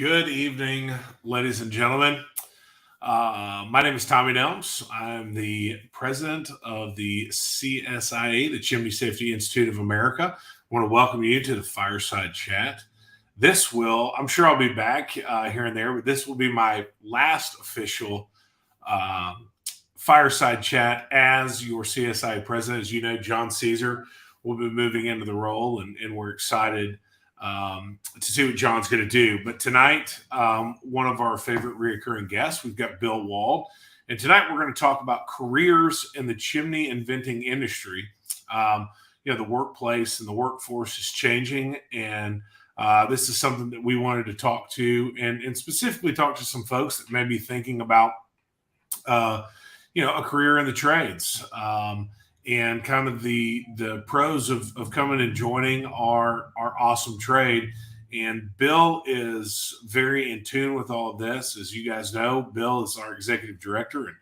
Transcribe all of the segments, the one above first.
Good evening, ladies and gentlemen. My name is Tommy Nelms. I'm the president of the CSIA, the Chimney Safety Institute of America. I want to welcome you to the Fireside Chat. I'm sure I'll be back here and there, but this will be my last official Fireside Chat as your CSIA president. As you know, John Caesar will be moving into the role, and we're excited to see what John's going to do. But tonight, one of our favorite reoccurring guests, we've got Bill Wald. And tonight we're going to talk about careers in the chimney and venting industry. The workplace and the workforce is changing. And this is something that we wanted to talk to and specifically talk to some folks that may be thinking about, a career in the trades. And kind of the pros of coming and joining our awesome trade. And Bill is very in tune with all of this. As you guys know, Bill is our executive director and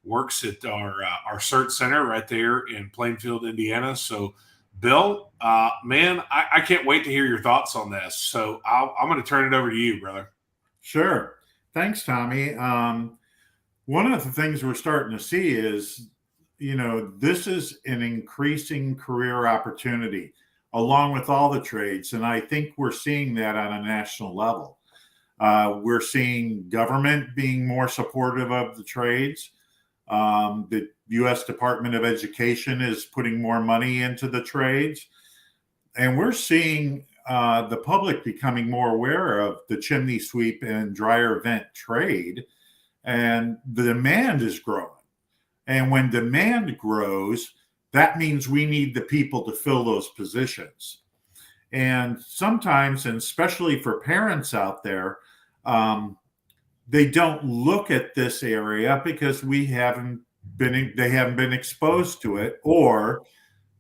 works at our CERT center right there in Plainfield, Indiana. So, Bill, man, I can't wait to hear your thoughts on this. So I'm going to turn it over to you, brother. Sure. Thanks, Tommy. One of the things we're starting to see is this is an increasing career opportunity along with all the trades. And I think we're seeing that on a national level. We're seeing government being more supportive of the trades. The U.S. Department of Education is putting more money into the trades. And we're seeing the public becoming more aware of the chimney sweep and dryer vent trade. And the demand is growing. And when demand grows, that means we need the people to fill those positions. And sometimes, and especially for parents out there, they don't look at this area because they haven't been exposed to it, or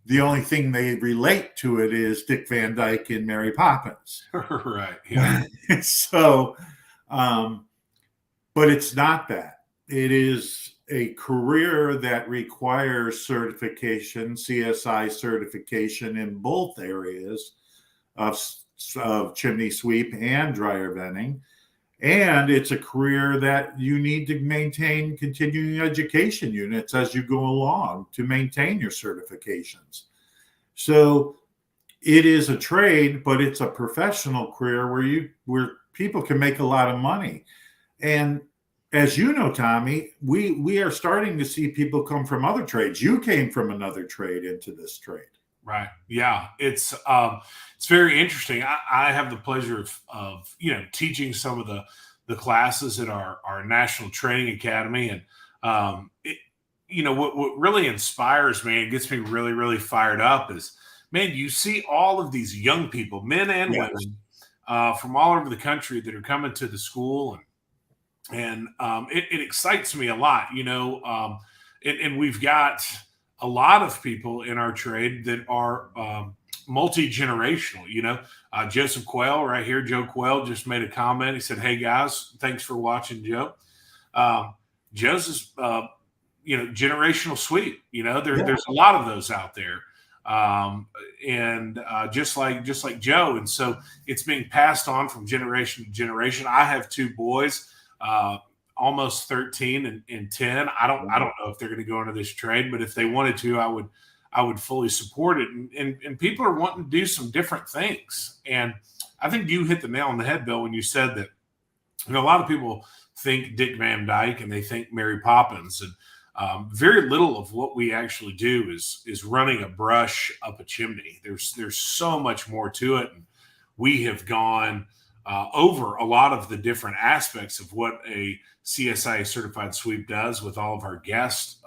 the only thing they relate to it is Dick Van Dyke and Mary Poppins. Right. Yeah. So, but it's not that. It is a career that requires certification, CSI certification in both areas of chimney sweep and dryer venting. And it's a career that you need to maintain continuing education units as you go along to maintain your certifications. So it is a trade, but it's a professional career where people can make a lot of money. And as you know, Tommy, we are starting to see people come from other trades. You came from another trade into this trade. Right. Yeah. It's very interesting. I have the pleasure of teaching some of the classes at our National Training Academy. And, what really inspires me and gets me really, really fired up is, man, you see all of these young people, men and women, from all over the country that are coming to the school. And it excites me a lot, and we've got a lot of people in our trade that are multi-generational. Joseph Quayle right here, Joe Quayle just made a comment. He said, "Hey guys, thanks for watching, Joe." Joe's generational sweep. There's a lot of those out there. And just like Joe. And so it's being passed on from generation to generation. I have two boys, almost 13 and 10. I don't know if they're going to go into this trade, but if they wanted to, I would fully support it. And people are wanting to do some different things. And I think you hit the nail on the head, Bill, when you said that, a lot of people think Dick Van Dyke and they think Mary Poppins, and very little of what we actually do is running a brush up a chimney. There's so much more to it. And we have gone over a lot of the different aspects of what a CSIA certified sweep does with all of our guests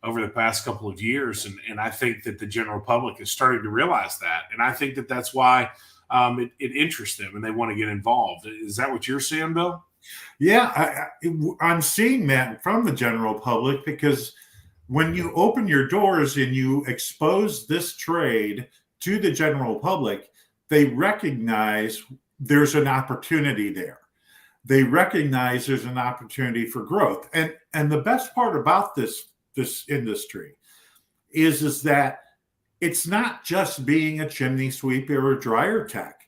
over the past couple of years. And I think that the general public is starting to realize that. And I think that that's why it interests them and they want to get involved. Is that what you're seeing, Bill? Yeah, I'm seeing that from the general public, because when you open your doors and you expose this trade to the general public, they recognize there's an opportunity there. They recognize there's an opportunity for growth. And the best part about this industry is that it's not just being a chimney sweep or a dryer tech.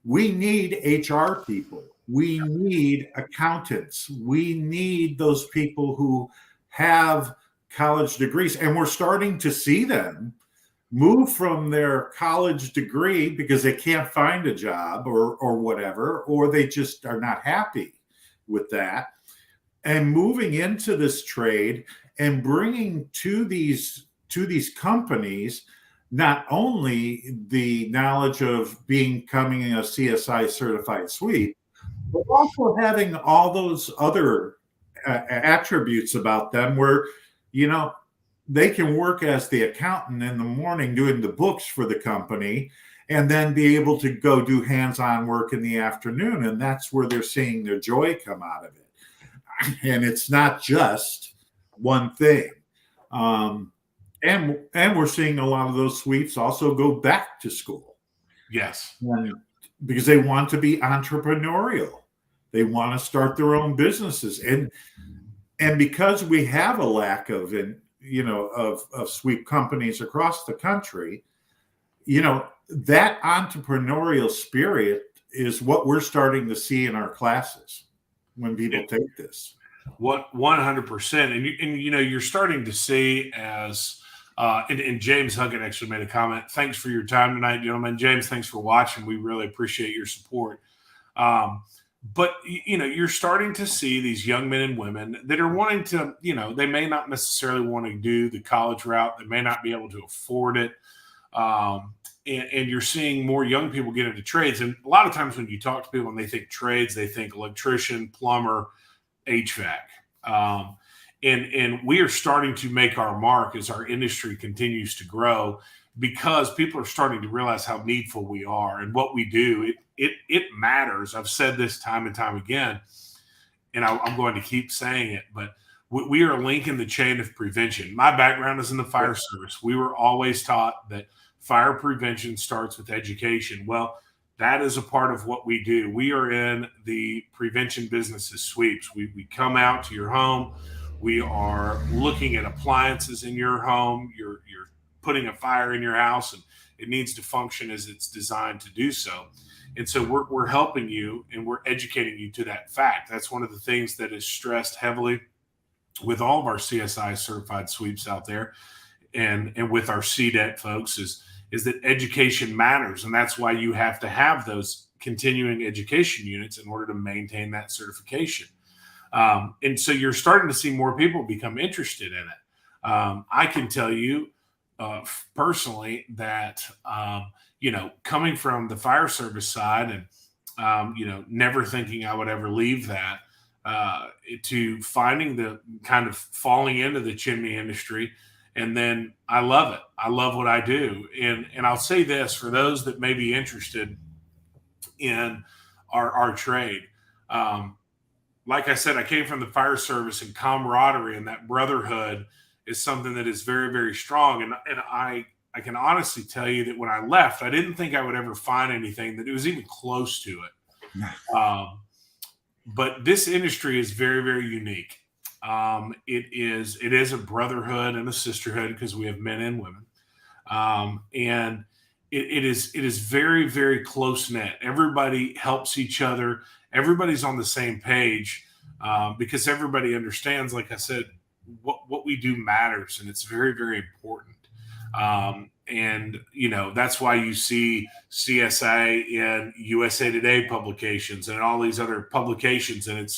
We need HR people. We need accountants. We need those people who have college degrees, and we're starting to see them move from their college degree because they can't find a job or whatever, or they just are not happy with that, and moving into this trade and bringing to these companies not only the knowledge of becoming a CSI certified sweep, but also having all those other attributes about them where, you know, they can work as the accountant in the morning doing the books for the company and then be able to go do hands-on work in the afternoon. And that's where they're seeing their joy come out of it. And it's not just one thing. And we're seeing a lot of those sweeps also go back to school. Yes. Because they want to be entrepreneurial. They want to start their own businesses. And because we have a lack of sweep companies across the country, that entrepreneurial spirit is what we're starting to see in our classes when people take this. What 100%, and you're starting to see as and James Huggett actually made a comment. Thanks for your time tonight, gentlemen. James, thanks for watching. We really appreciate your support. But you're starting to see these young men and women that are wanting to, they may not necessarily want to do the college route. They may not be able to afford it. And you're seeing more young people get into trades. And a lot of times when you talk to people and they think trades, they think electrician, plumber, HVAC. And we are starting to make our mark as our industry continues to grow, because people are starting to realize how needful we are and what we do. It matters. I've said this time and time again, and I'm going to keep saying it, but we are linking the chain of prevention. My background is in the fire service. We were always taught that fire prevention starts with education. Well, that is a part of what we do. We are in the prevention business as sweeps. We come out to your home. We are looking at appliances in your home. You're putting a fire in your house, and it needs to function as it's designed to do so. And so we're helping you, and we're educating you to that fact. That's one of the things that is stressed heavily with all of our CSI certified sweeps out there, and with our CDET folks is that education matters. And that's why you have to have those continuing education units in order to maintain that certification. And so you're starting to see more people become interested in it. I can tell you personally that, coming from the fire service side and, never thinking I would ever leave that, to finding the kind of falling into the chimney industry. And then I love it. I love what I do. And I'll say this for those that may be interested in our trade. Like I said, I came from the fire service, and camaraderie and that brotherhood is something that is very, very strong. And I can honestly tell you that when I left, I didn't think I would ever find anything that it was even close to it. But this industry is very, very unique. It is a brotherhood and a sisterhood because we have men and women. And it is very, very close knit. Everybody helps each other. Everybody's on the same page, because everybody understands, like I said, what we do matters, and it's very, very important. And that's why you see CSIA in USA Today publications and all these other publications, and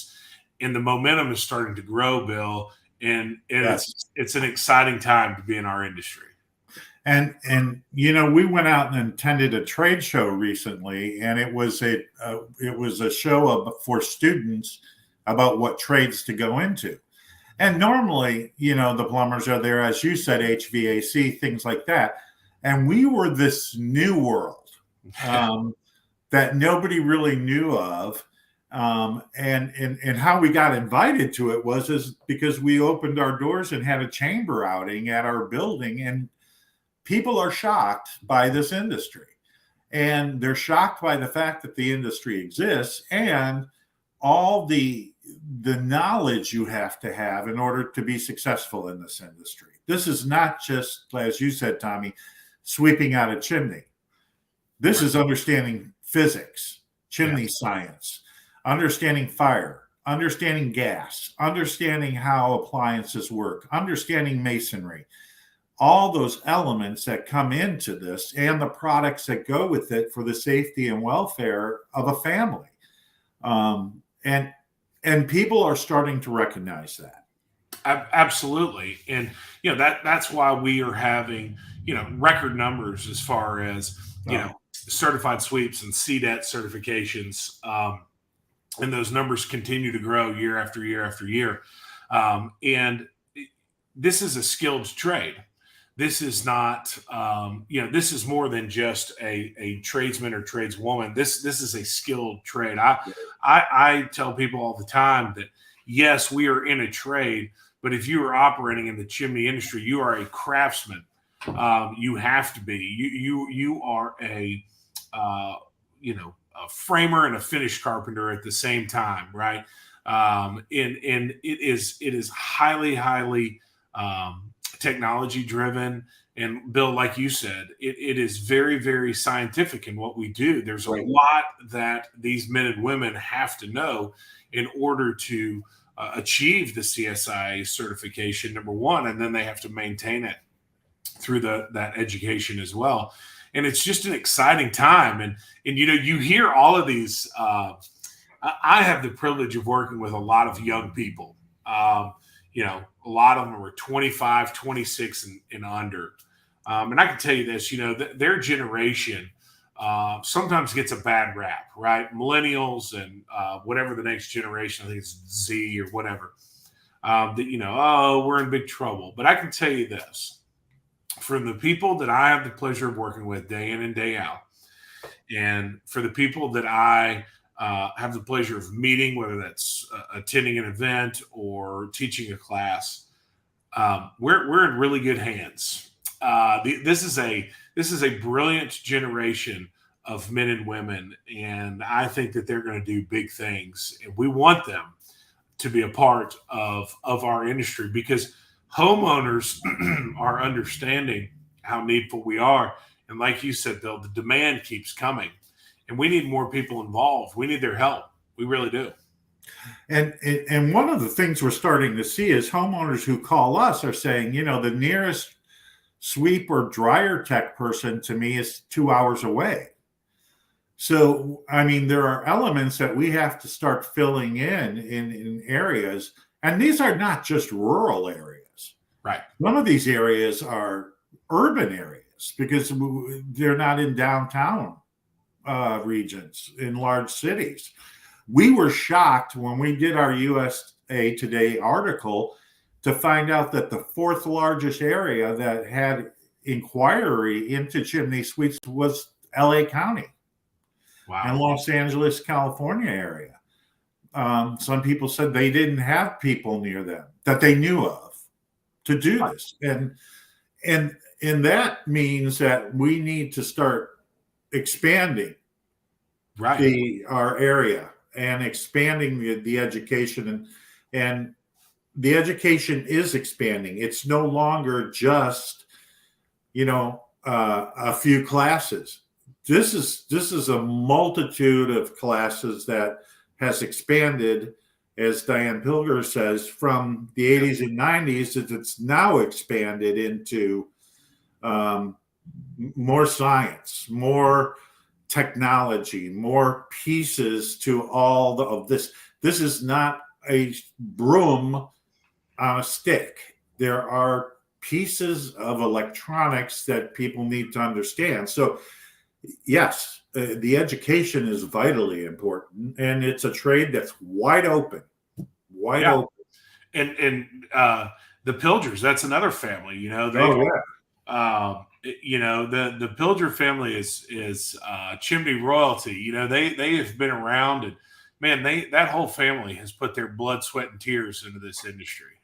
the momentum is starting to grow, Bill. And yes, it's an exciting time to be in our industry. And we went out and attended a trade show recently, and it was a show for students about what trades to go into. And normally, the plumbers are there, as you said, HVAC, things like that. And we were this new world that nobody really knew of. And how we got invited to it was because we opened our doors and had a chamber outing at our building, and people are shocked by this industry, and they're shocked by the fact that the industry exists and all the knowledge you have to have in order to be successful in this industry. This is not just, as you said, Tommy, sweeping out a chimney. This is understanding physics, chimney science, understanding fire, understanding gas, understanding how appliances work, understanding masonry, all those elements that come into this and the products that go with it for the safety and welfare of a family. And people are starting to recognize that. Absolutely. And, that's why we are having, record numbers as far as, certified sweeps and CDET certifications. And those numbers continue to grow year after year after year. And this is a skilled trade. This is not, this is more than just a tradesman or tradeswoman. This is a skilled trade. I tell people all the time that, yes, we are in a trade, but if you are operating in the chimney industry, you are a craftsman. You have to be. You are a framer and a finish carpenter at the same time, right? And it is highly technology driven. And Bill, like you said, it is very, very scientific in what we do. There's a lot that these men and women have to know in order to achieve the CSIA certification, number one, and then they have to maintain it through that education as well. And it's just an exciting time. And you hear all of these. I have the privilege of working with a lot of young people. A lot of them are 25, 26 and under. And I can tell you this, their generation sometimes gets a bad rap, right? Millennials and whatever the next generation, I think it's Z or whatever, we're in big trouble. But I can tell you this, from the people that I have the pleasure of working with day in and day out, and for the people that I have the pleasure of meeting, whether that's attending an event or teaching a class, we're in really good hands. This is a brilliant generation of men and women, and I think that they're going to do big things. And we want them to be a part of our industry, because homeowners are understanding how needful we are. And like you said, Bill, the demand keeps coming, and we need more people involved. We need their help. We really do. And one of the things we're starting to see is homeowners who call us are saying, the nearest sweep or dryer tech person to me is 2 hours away. So, there are elements that we have to start filling in areas. And these are not just rural areas. Right. Some of these areas are urban areas because they're not in downtown regions, in large cities. We were shocked when we did our USA Today article to find out that the fourth largest area that had inquiry into chimney sweeps was LA County. Wow. And Los Angeles, California area. Some people said they didn't have people near them that they knew of to do this. And that means that we need to start expanding our area and expanding the education, and the education is expanding. It's no longer just a few classes. This is a multitude of classes that has expanded, as Diane Pilger says, from the 80s and 90s. It's now expanded into more science, more technology, more pieces to all of this. This is not a broom on a stick. There are pieces of electronics that people need to understand. So, yes, the education is vitally important, and it's a trade that's wide open. Open. And the Pilgers, that's another family. The Pilger family is Chimney royalty. They have been around, and man, that whole family has put their blood, sweat, and tears into this industry.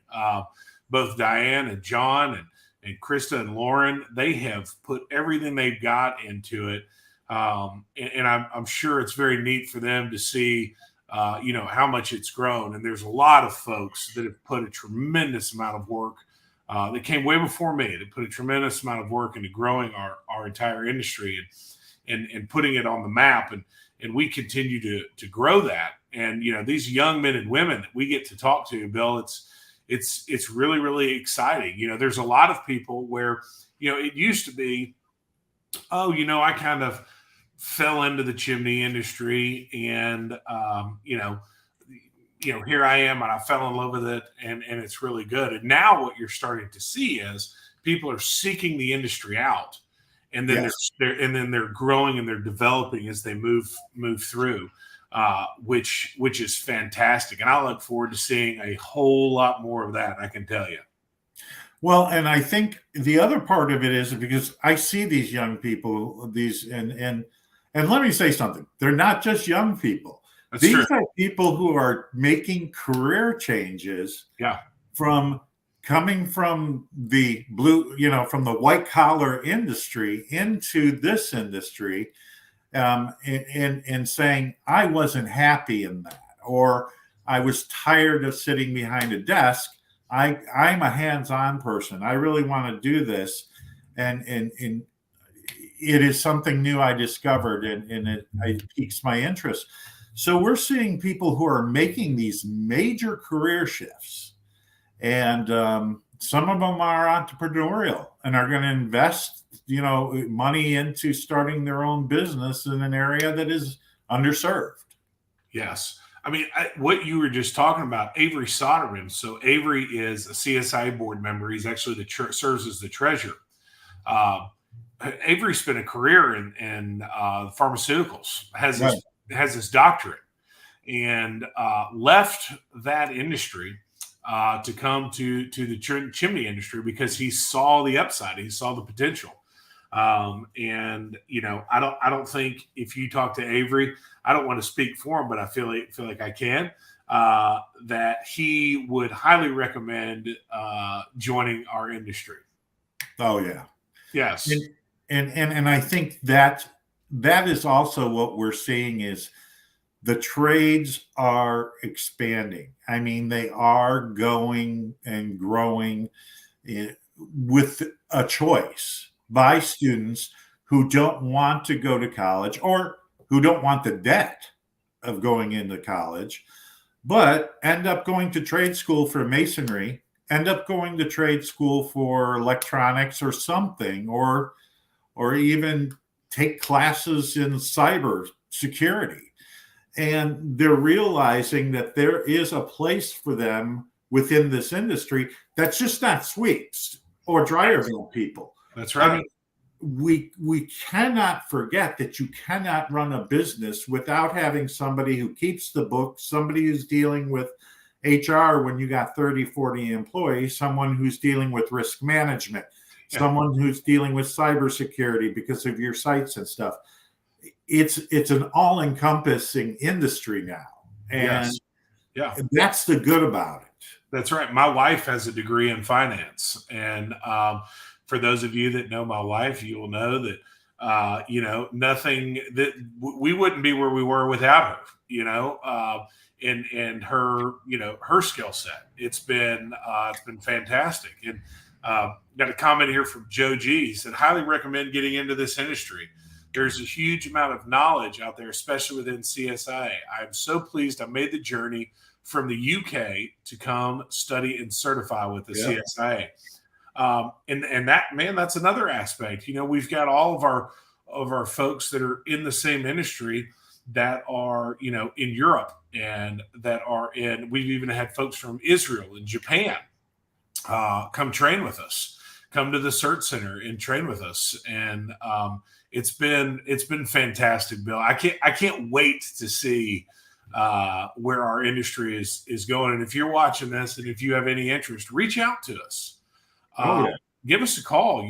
Both Diane and John and Krista and Lauren, they have put everything they've got into it. And I'm sure it's very neat for them to see, how much it's grown. And there's a lot of folks that have put a tremendous amount of work that came way before me. They put a tremendous amount of work into growing our entire industry and putting it on the map. And we continue to grow that. And these young men and women that we get to talk to, Bill, it's really, really exciting. There's a lot of people where it used to be, oh, I kind of fell into the chimney industry, and here I am, and I fell in love with it, and it's really good. And now what you're starting to see is people are seeking the industry out, and then Yes. they're growing and they're developing as they move through, which is fantastic. And I look forward to seeing a whole lot more of that, I can tell you. Well, and I think the other part of it is because I see these young people, and let me say something. They're not just young people. That's These true. are people who are making career changes Yeah. from coming from the from the white collar industry into this industry, and saying, I wasn't happy in that, or I was tired of sitting behind a desk. I'm a hands-on person. I really want to do this. And it is something new I discovered, and it piques my interest. So we're seeing people who are making these major career shifts, and some of them are entrepreneurial and are going to invest, money into starting their own business in an area that is underserved. Yes. I mean, what you were just talking about, Avery Soderman. So Avery is a CSIA board member. He's actually serves as the treasurer. Avery spent a career in pharmaceuticals, has his doctorate, and left that industry to come to the chimney industry because he saw the upside, he saw the potential. And I don't think, if you talk to Avery, I don't want to speak for him, but I feel like I can, that he would highly recommend joining our industry. Oh yeah. Yes. And I think that is also what we're seeing is the trades are expanding. I mean, they are going and growing with a choice by students who don't want to go to college or who don't want the debt of going into college, but end up going to trade school for masonry, end up going to trade school for electronics or something, or even take classes in cyber security. And they're realizing that there is a place for them within this industry that's just not sweeps or Dryerville people. That's right. I mean, we cannot forget that you cannot run a business without having somebody who keeps the books, somebody who's dealing with HR when you got 30, 40 employees, someone who's dealing with risk management, someone who's dealing with cybersecurity because of your sites and stuff. It's an all-encompassing industry now. And that's the good about it. That's right. My wife has a degree in finance. And for those of you that know my wife, you will know that, nothing that we wouldn't be where we were without her, and her, her skill set. It's been fantastic. And got a comment here from Joe G. He said, highly recommend getting into this industry. There's a huge amount of knowledge out there, especially within CSIA. I'm so pleased I made the journey from the UK to come study and certify with the CSIA. And that, man, that's another aspect. We've got all of our folks that are in the same industry that are, in Europe, and that are we've even had folks from Israel and Japan come train with us, come to the CERT Center and train with us. And it's been fantastic, Bill. I can't wait to see where our industry is going. And if you're watching this and if you have any interest, reach out to us. Give us a call.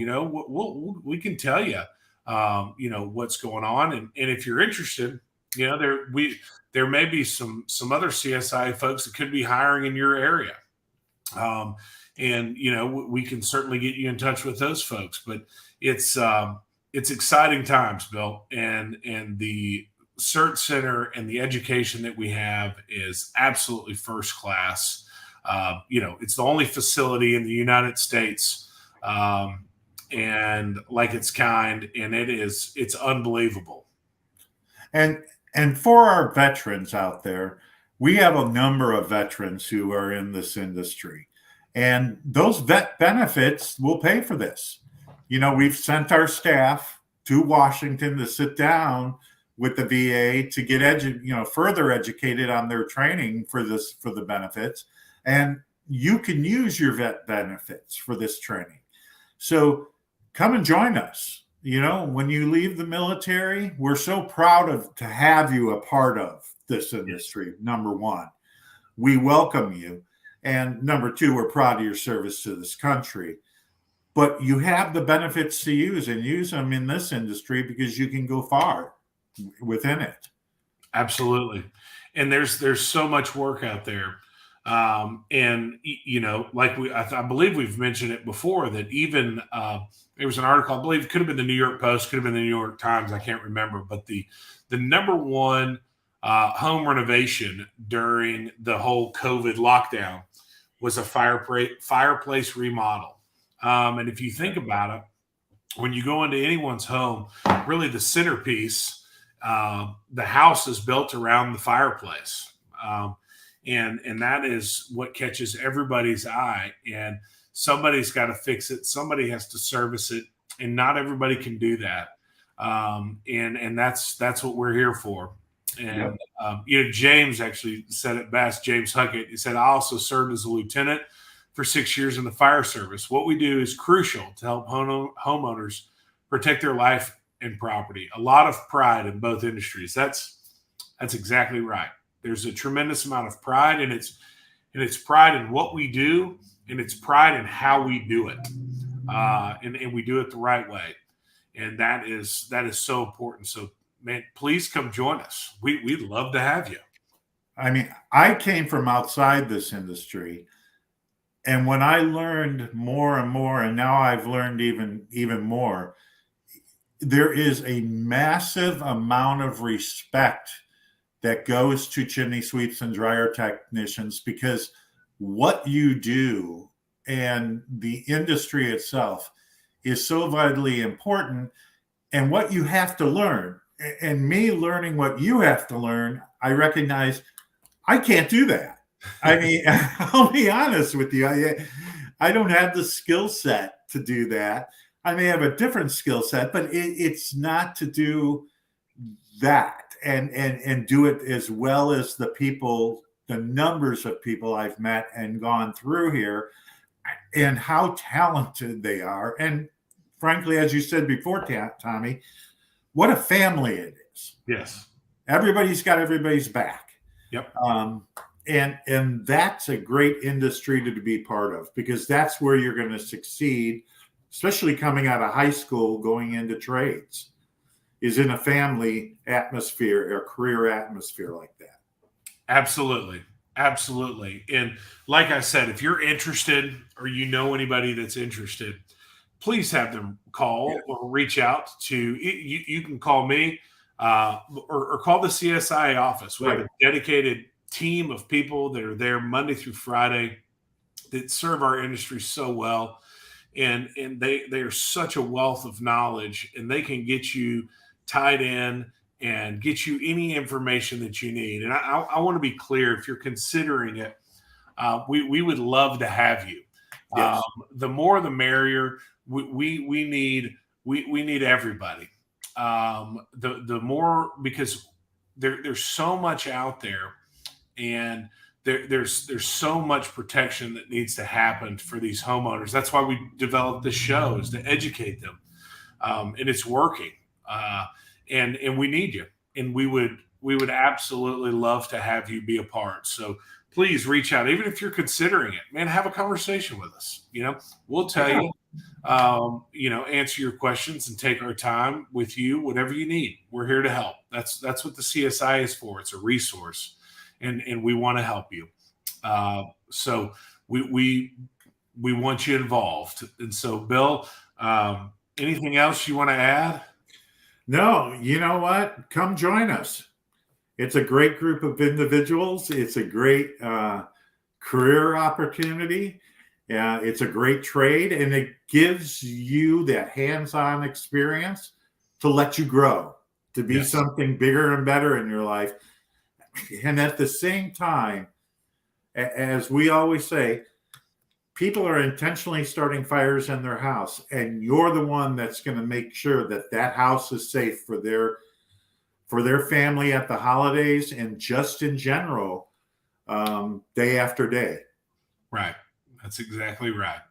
We can tell you, what's going on. And if you're interested, there may be some other CSI folks that could be hiring in your area. And we can certainly get you in touch with those folks. But it's exciting times, Bill, and the CERT Center and the education that we have is absolutely first class. It's the only facility in the United States, and like its kind, and it's unbelievable. And for our veterans out there, we have a number of veterans who are in this industry, and those vet benefits will pay for this. We've sent our staff to Washington to sit down with the VA to get further educated on their training for the benefits, and you can use your vet benefits for this training. So come and join us. When you leave the military, we're so proud to have you a part of this industry. Number one, we welcome you. And number two, we're proud of your service to this country. But you have the benefits to use them in this industry because you can go far within it. Absolutely. And there's so much work out there. And like I believe we've mentioned it before, that even there was an article, I believe it could have been the New York Post, could have been the New York Times, I can't remember, but the number one home renovation during the whole COVID lockdown was a fireplace remodel. And if you think about it, when you go into anyone's home, really the centerpiece, the house is built around the fireplace. And that is what catches everybody's eye. And somebody's got to fix it. Somebody has to service it. And not everybody can do that. And that's what we're here for. And, James actually said it best, James Huckett. He said, I also served as a lieutenant for 6 years in the fire service. What we do is crucial to help homeowners protect their life and property. A lot of pride in both industries. That's exactly right. There's a tremendous amount of pride, and it's pride in what we do, and it's pride in how we do it. And we do it the right way. And that is so important. So, man, please come join us. We'd love to have you. I mean, I came from outside this industry, and when I learned more and more, and now I've learned even more, there is a massive amount of respect that goes to chimney sweeps and dryer technicians, because what you do and the industry itself is so vitally important, and what you have to learn. And me learning what you have to learn, I recognize I can't do that. I mean, I'll be honest with you. I don't have the skill set to do that. I may have a different skill set, but it's not to do that and do it as well as the numbers of people I've met and gone through here, and how talented they are. And frankly, as you said before, Tommy, what a family it is. Yes. Everybody's got everybody's back. Yep. And that's a great industry to be part of, because that's where you're going to succeed, especially coming out of high school, going into trades, is in a family atmosphere, a career atmosphere like that. Absolutely. Absolutely. And like I said, if you're interested, or anybody that's interested, please have them call or reach out to you. You can call me or call the CSIA office. We have a dedicated team of people that are there Monday through Friday that serve our industry so well. And they are such a wealth of knowledge, and they can get you tied in and get you any information that you need. And I want to be clear, if you're considering it, we would love to have you. Yes. The more the merrier. We need everybody. The more, because there's so much out there, and there's so much protection that needs to happen for these homeowners. That's why we developed this show, is to educate them, and it's working. And we need you, and we would absolutely love to have you be a part. So please reach out, even if you're considering it. Man, have a conversation with us. We'll tell you. Answer your questions and take our time with you. Whatever you need, we're here to help. That's what the CSI is for. It's a resource, and we want to help you. So we want you involved. And so, Bill, anything else you want to add? No, you know what? Come join us. It's a great group of individuals. It's a great career opportunity. It's a great trade, and it gives you that hands-on experience to let you grow, to be something bigger and better in your life. And at the same time, as we always say, people are intentionally starting fires in their house, and you're the one that's going to make sure that that house is safe for their family at the holidays and just in general, day after day. Right. That's exactly right.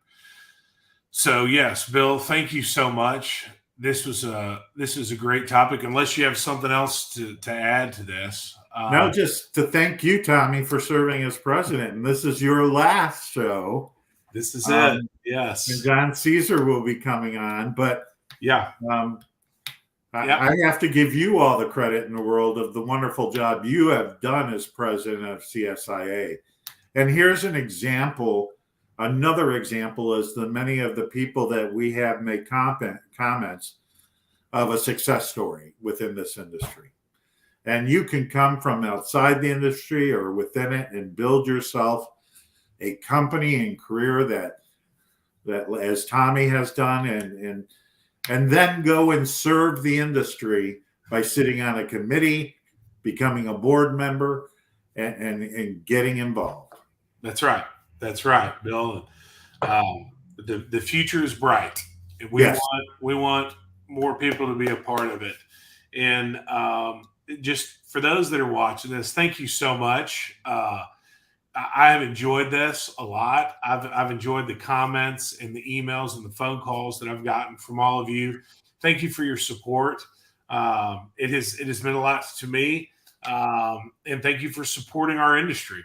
So yes, Bill, thank you so much. This was a great topic. Unless you have something else to add to this. No, just to thank you, Tommy, for serving as president. And this is your last show. This is it. Yes. And John Caesar will be coming on, but yeah. I have to give you all the credit in the world of the wonderful job you have done as president of CSIA. And here's an example. Another example is the many of the people that we have made comments of a success story within this industry. And you can come from outside the industry or within it and build yourself a company and career that as Tommy has done, and then go and serve the industry by sitting on a committee, becoming a board member, and getting involved. That's right. That's right, Bill. The future is bright. We want more people to be a part of it. And just for those that are watching this, thank you so much. I have enjoyed this a lot. I've enjoyed the comments and the emails and the phone calls that I've gotten from all of you. Thank you for your support. It has meant a lot to me. And thank you for supporting our industry.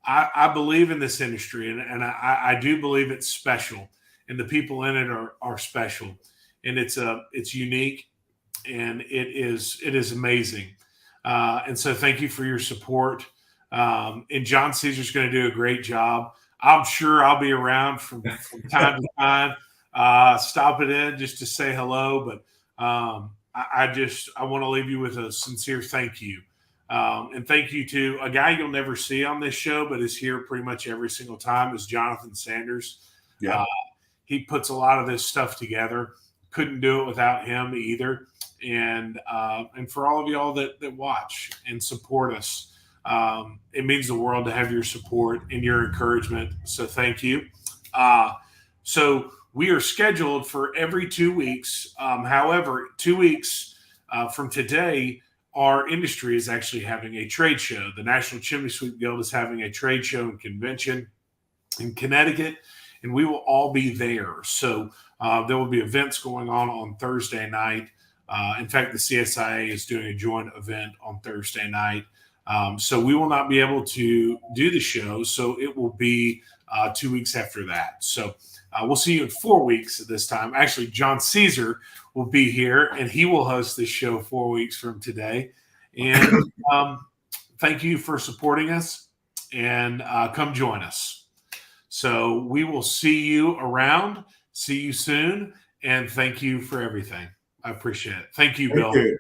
I believe in this industry, and I do believe it's special, and the people in it are special, and it's unique, and it is amazing. And so thank you for your support. And John Caesar's going to do a great job. I'm sure I'll be around from time to time, stopping in just to say hello. But I want to leave you with a sincere thank you. And thank you to a guy you'll never see on this show, but is here pretty much every single time, is Jonathan Sanders. Yeah. He puts a lot of this stuff together. Couldn't do it without him either. And for all of y'all that watch and support us, it means the world to have your support and your encouragement. So thank you. So we are scheduled for every 2 weeks. However, 2 weeks from today, our industry is actually having a trade show. The National Chimney Sweep Guild is having a trade show and convention in Connecticut, and we will all be there. So there will be events going on Thursday night. In fact, the CSIA is doing a joint event on Thursday night. So we will not be able to do the show. So it will be 2 weeks after that. So we'll see you in 4 weeks at this time. Actually, John Caesar will be here, and he will host this show 4 weeks from today. And thank you for supporting us, and come join us. So we will see you around. See you soon, and thank you for everything. I appreciate it. Thank you, Bill. Thank you.